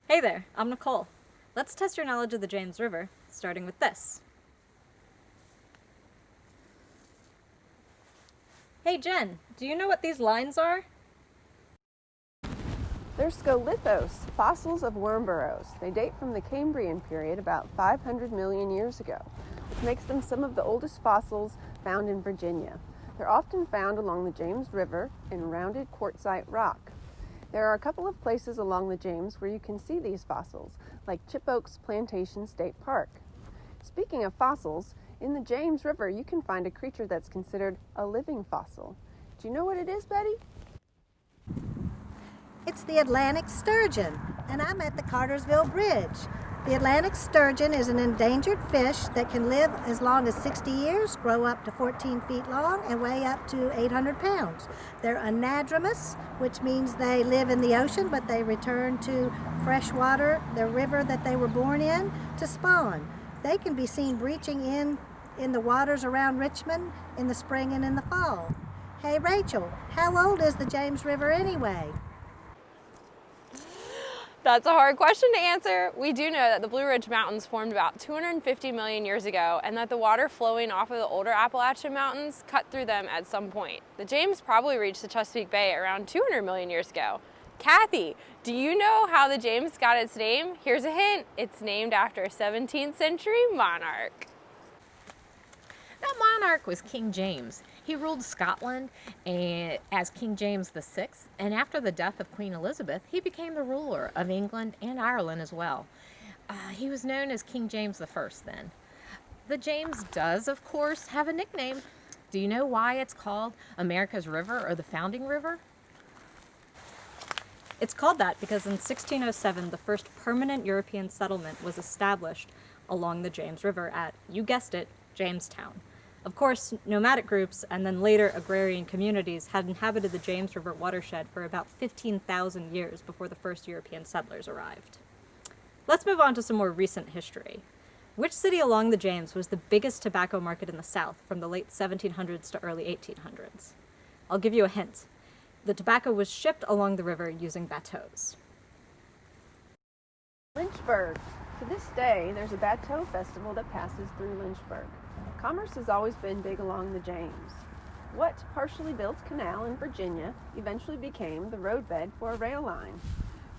Hey there, I'm Nicole. Let's test your knowledge of the James River, starting with this. Hey Jen, do you know what these lines are? They're scolitos, fossils of worm burrows. They date from the Cambrian period about 500 million years ago, which makes them some of the oldest fossils found in Virginia. They're often found along the James River in rounded quartzite rock. There are a couple of places along the James where you can see these fossils, like Chip Oaks Plantation State Park. Speaking of fossils, in the James River you can find a creature that's considered a living fossil. Do you know what it is, Betty? It's the Atlantic sturgeon, and I'm at the Cartersville Bridge. The Atlantic sturgeon is an endangered fish that can live as long as 60 years, grow up to 14 feet long, and weigh up to 800 pounds. They're anadromous, which means they live in the ocean, but they return to fresh water, the river that they were born in, to spawn. They can be seen breaching in the waters around Richmond in the spring and in the fall. Hey, Rachel, how old is the James River anyway? That's a hard question to answer. We do know that the Blue Ridge Mountains formed about 250 million years ago and that the water flowing off of the older Appalachian Mountains cut through them at some point. The James probably reached the Chesapeake Bay around 200 million years ago. Kathy, do you know how the James got its name? Here's a hint. It's named after a 17th century monarch. That monarch was King James. He ruled Scotland as King James VI, and after the death of Queen Elizabeth, he became the ruler of England and Ireland as well. He was known as King James I then. The James does, of course, have a nickname. Do you know why it's called America's River or the Founding River? It's called that because in 1607 the first permanent European settlement was established along the James River at, you guessed it, Jamestown. Of course, nomadic groups and then later agrarian communities had inhabited the James River watershed for about 15,000 years before the first European settlers arrived. Let's move on to some more recent history. Which city along the James was the biggest tobacco market in the South from the late 1700s to early 1800s? I'll give you a hint. The tobacco was shipped along the river using bateaus. Lynchburg. To this day, there's a bateau festival that passes through Lynchburg. Commerce has always been big along the James. What partially built canal in Virginia eventually became the roadbed for a rail line?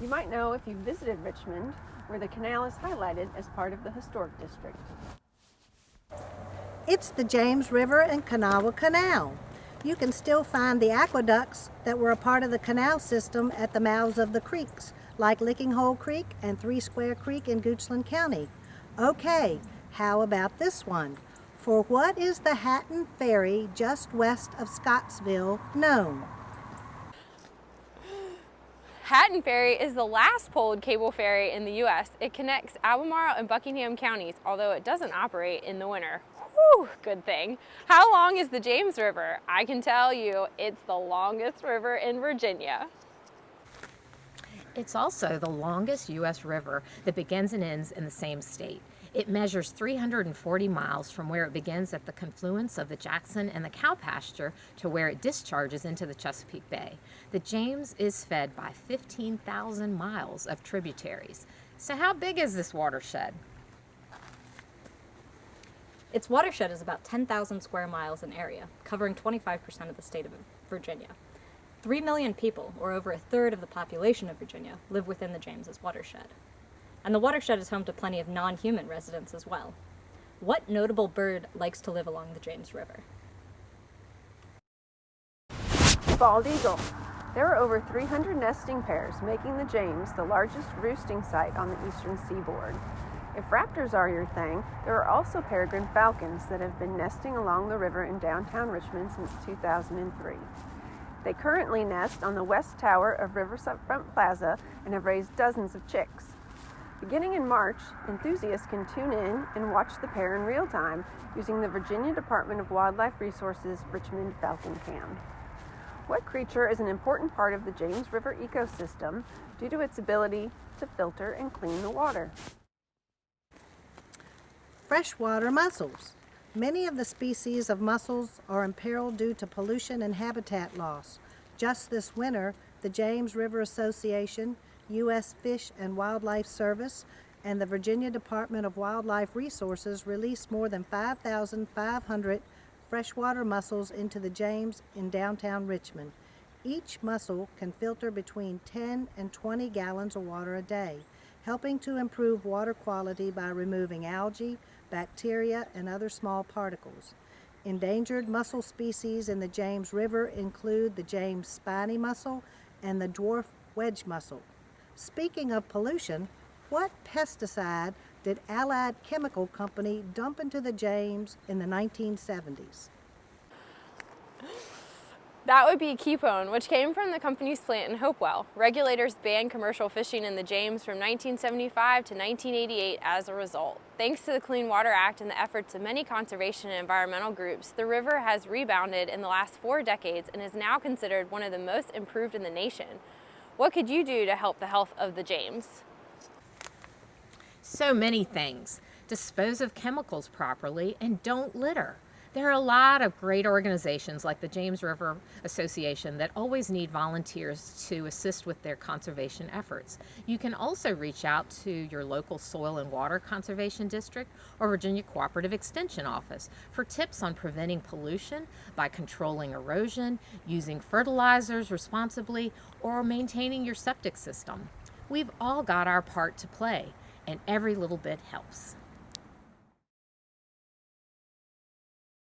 You might know if you visited Richmond, where the canal is highlighted as part of the historic district. It's the James River and Kanawha Canal. You can still find the aqueducts that were a part of the canal system at the mouths of the creeks, like Licking Hole Creek and Three Square Creek in Goochland County. Okay, how about this one? For what is the Hatton Ferry just west of Scottsville known? Hatton Ferry is the last poled cable ferry in the U.S. It connects Albemarle and Buckingham counties, although it doesn't operate in the winter. Whew, good thing. How long is the James River? I can tell you, it's the longest river in Virginia. It's also the longest U.S. river that begins and ends in the same state. It measures 340 miles from where it begins at the confluence of the Jackson and the cow pasture to where it discharges into the Chesapeake Bay. The James is fed by 15,000 miles of tributaries. So how big is this watershed? Its watershed is about 10,000 square miles in area, covering 25% of the state of Virginia. 3 million people, or over a third of the population of Virginia, live within the James's watershed. And the watershed is home to plenty of non-human residents as well. What notable bird likes to live along the James River? Bald eagle. There are over 300 nesting pairs, making the James the largest roosting site on the eastern seaboard. If raptors are your thing, there are also peregrine falcons that have been nesting along the river in downtown Richmond since 2003. They currently nest on the west tower of Riverfront Plaza and have raised dozens of chicks. Beginning in March, enthusiasts can tune in and watch the pair in real time using the Virginia Department of Wildlife Resources Richmond Falcon Cam. What creature is an important part of the James River ecosystem due to its ability to filter and clean the water? Freshwater mussels. Many of the species of mussels are imperiled due to pollution and habitat loss. Just this winter, the James River Association U.S. Fish and Wildlife Service, and the Virginia Department of Wildlife Resources released more than 5,500 freshwater mussels into the James in downtown Richmond. Each mussel can filter between 10 and 20 gallons of water a day, helping to improve water quality by removing algae, bacteria, and other small particles. Endangered mussel species in the James River include the James spiny mussel and the dwarf wedge mussel. Speaking of pollution, what pesticide did Allied Chemical Company dump into the James in the 1970s? That would be ketone, which came from the company's plant in Hopewell. Regulators banned commercial fishing in the James from 1975 to 1988 as a result. Thanks to the Clean Water Act and the efforts of many conservation and environmental groups, the river has rebounded in the last 4 decades and is now considered one of the most improved in the nation. What could you do to help the health of the James? So many things. Dispose of chemicals properly and don't litter. There are a lot of great organizations like the James River Association that always need volunteers to assist with their conservation efforts. You can also reach out to your local soil and water conservation district or Virginia Cooperative Extension Office for tips on preventing pollution by controlling erosion, using fertilizers responsibly, or maintaining your septic system. We've all got our part to play, and every little bit helps.